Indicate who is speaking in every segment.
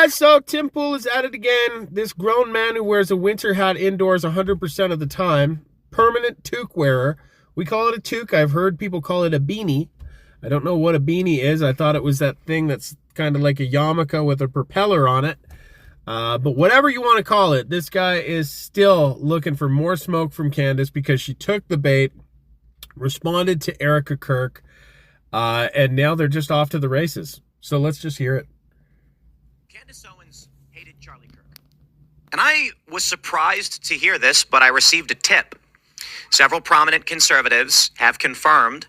Speaker 1: So Tim Pool is at it again. This grown man who wears a winter hat indoors 100% of the time. Permanent toque wearer. We call it a toque. I've heard people call it a beanie. I don't know what a beanie is. I thought it was that thing that's kind of like a yarmulke with a propeller on it. But whatever you want to call it, this guy is still looking for more smoke from Candace because she took the bait, responded to Erica Kirk, and now they're just off to the races. So let's just hear it.
Speaker 2: Candace Owens hated Charlie Kirk. And I was surprised to hear this, but I received a tip. Several prominent conservatives have confirmed.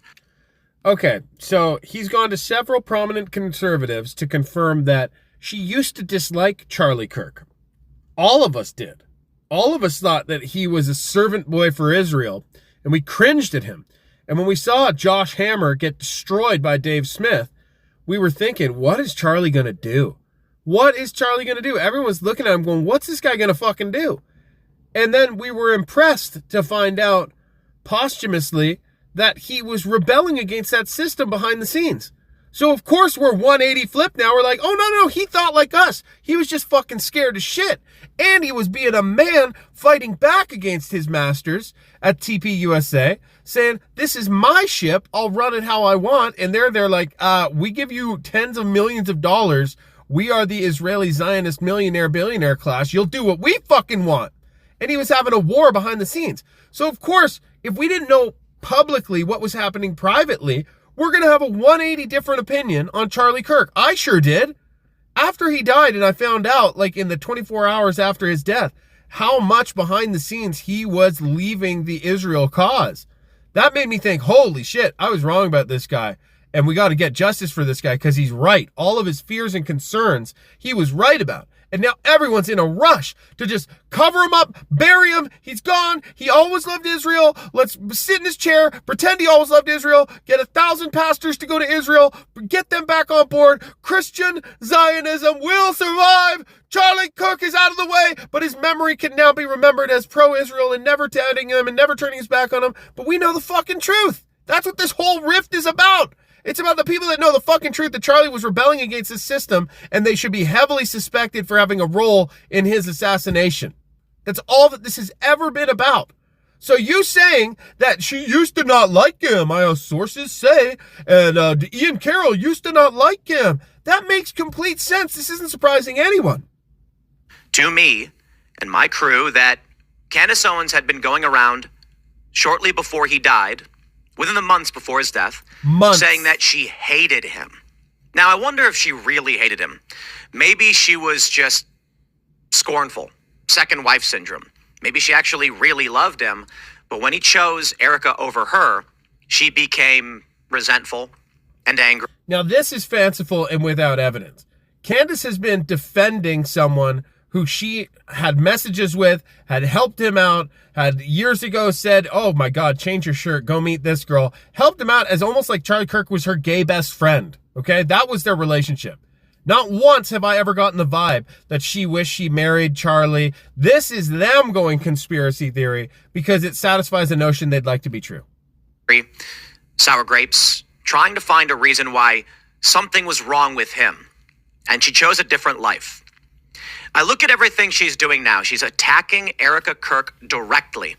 Speaker 1: Okay, so he's gone to several prominent conservatives to confirm that she used to dislike Charlie Kirk. All of us did. All of us thought that he was a servant boy for Israel, and we cringed at him. And when we saw Josh Hammer get destroyed by Dave Smith, we were thinking, what is Charlie going to do? What is Charlie going to do? Everyone's looking at him going, what's this guy going to fucking do? And then we were impressed to find out posthumously that he was rebelling against that system behind the scenes. So of course we're 180 flip now. We're like, oh no, he thought like us. He was just fucking scared as shit. And he was being a man fighting back against his masters at TP USA, saying, this is my ship. I'll run it how I want. And they're like, we give you tens of millions of dollars. We are the Israeli Zionist millionaire billionaire class. You'll do what we fucking want. And he was having a war behind the scenes. So of course, if we didn't know publicly what was happening privately, we're going to have a 180 different opinion on Charlie Kirk. I sure did. After he died and I found out, like in the 24 hours after his death, how much behind the scenes he was leaving the Israel cause. That made me think, holy shit, I was wrong about this guy. And we got to get justice for this guy because he's right. All of his fears and concerns, he was right about. And now everyone's in a rush to just cover him up, bury him. He's gone. He always loved Israel. Let's sit in his chair, pretend he always loved Israel, get 1,000 pastors to go to Israel, get them back on board. Christian Zionism will survive. Charlie Kirk is out of the way, but his memory can now be remembered as pro-Israel and never doubting him and never turning his back on him. But we know the fucking truth. That's what this whole rift is about. It's about the people that know the fucking truth that Charlie was rebelling against the system and they should be heavily suspected for having a role in his assassination. That's all that this has ever been about. So you saying that she used to not like him, my sources say, and Ian Carroll used to not like him. That makes complete sense. This isn't surprising anyone.
Speaker 2: To me and my crew that Candace Owens had been going around shortly before he died, within the months before his death, saying that she hated him. Now, I wonder if she really hated him. Maybe she was just scornful, second wife syndrome. Maybe she actually really loved him, but when he chose Erica over her, she became resentful and angry.
Speaker 1: Now, this is fanciful and without evidence. Candace has been defending someone who she had messages with, had helped him out, had years ago said, oh my God, change your shirt, go meet this girl. Helped him out as almost like Charlie Kirk was her gay best friend, okay? That was their relationship. Not once have I ever gotten the vibe that she wished she married Charlie. This is them going conspiracy theory because it satisfies the notion they'd like to be true.
Speaker 2: Sour grapes, trying to find a reason why something was wrong with him. And she chose a different life. I look at everything she's doing now. She's attacking Erica Kirk directly.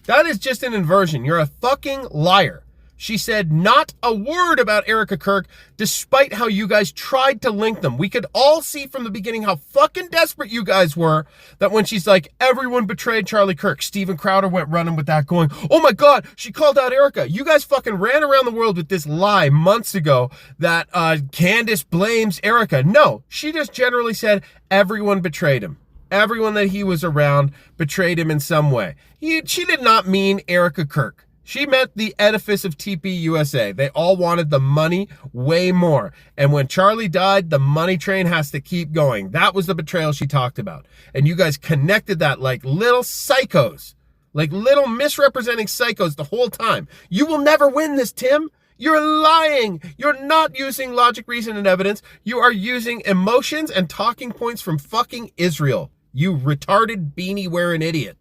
Speaker 1: That is just an inversion. You're a fucking liar. She said not a word about Erica Kirk, despite how you guys tried to link them. We could all see from the beginning how fucking desperate you guys were, that when she's like, everyone betrayed Charlie Kirk, Steven Crowder went running with that going, oh my God, she called out Erica. You guys fucking ran around the world with this lie months ago that Candace blames Erica. No, she just generally said everyone betrayed him. Everyone that he was around betrayed him in some way. She did not mean Erica Kirk. She meant the edifice of TP USA. They all wanted the money way more. And when Charlie died, the money train has to keep going. That was the betrayal she talked about. And you guys connected that like little psychos, like little misrepresenting psychos the whole time. You will never win this, Tim. You're lying. You're not using logic, reason, and evidence. You are using emotions and talking points from fucking Israel. You retarded beanie-wearing idiot.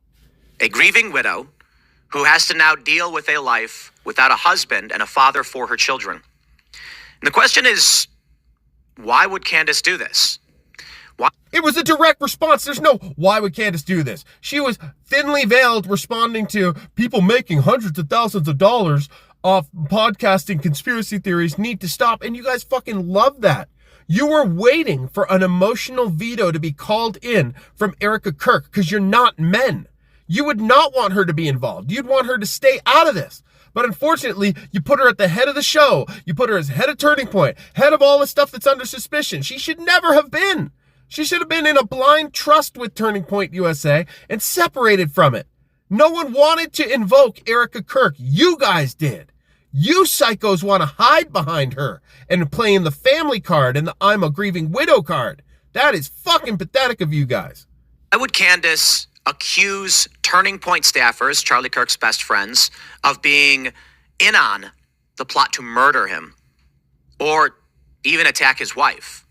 Speaker 2: A grieving widow who has to now deal with a life without a husband and a father for her children. And the question is, why would Candace do this? Why?
Speaker 1: It was a direct response. There's no, why would Candace do this? She was thinly veiled responding to people making hundreds of thousands of dollars off podcasting conspiracy theories need to stop. And you guys fucking love that. You were waiting for an emotional veto to be called in from Erica Kirk because you're not men. You would not want her to be involved. You'd want her to stay out of this. But unfortunately, you put her at the head of the show. You put her as head of Turning Point, head of all the stuff that's under suspicion. She should never have been. She should have been in a blind trust with Turning Point USA and separated from it. No one wanted to invoke Erica Kirk. You guys did. You psychos want to hide behind her and playing the family card and the I'm a grieving widow card. That is fucking pathetic of you guys.
Speaker 2: Why would Candace accuse Turning Point staffers, Charlie Kirk's best friends, of being in on the plot to murder him or even attack his wife?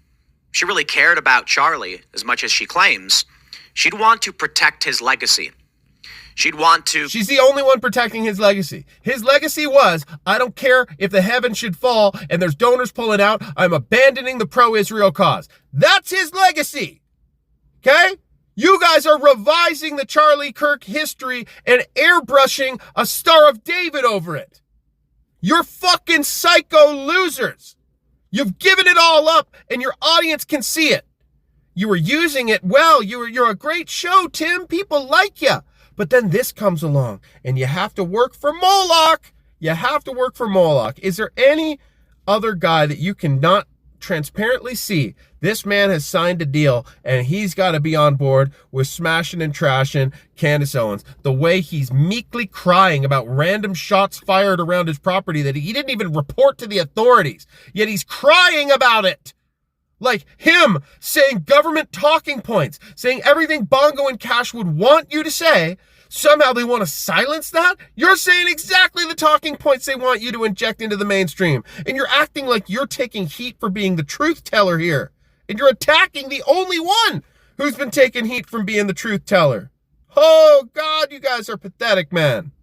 Speaker 2: She really cared about Charlie as much as she claims. She'd want to protect his legacy. She'd want to...
Speaker 1: She's the only one protecting his legacy. His legacy was, I don't care if the heavens should fall and there's donors pulling out, I'm abandoning the pro-Israel cause. That's his legacy. Okay? You guys are revising the Charlie Kirk history and airbrushing a Star of David over it. You're fucking psycho losers. You've given it all up and your audience can see it. You were using it well. You're a great show, Tim. People like you. But then this comes along and you have to work for Moloch. You have to work for Moloch. Is there any other guy that you cannot transparently see? This man has signed a deal and he's got to be on board with smashing and trashing Candace Owens. The way he's meekly crying about random shots fired around his property that he didn't even report to the authorities. Yet he's crying about it. Like him saying government talking points, saying everything Bongo and Cash would want you to say. Somehow they want to silence that? You're saying exactly the talking points they want you to inject into the mainstream. And you're acting like you're taking heat for being the truth teller here. And you're attacking the only one who's been taking heat from being the truth teller. Oh, God, you guys are pathetic, man.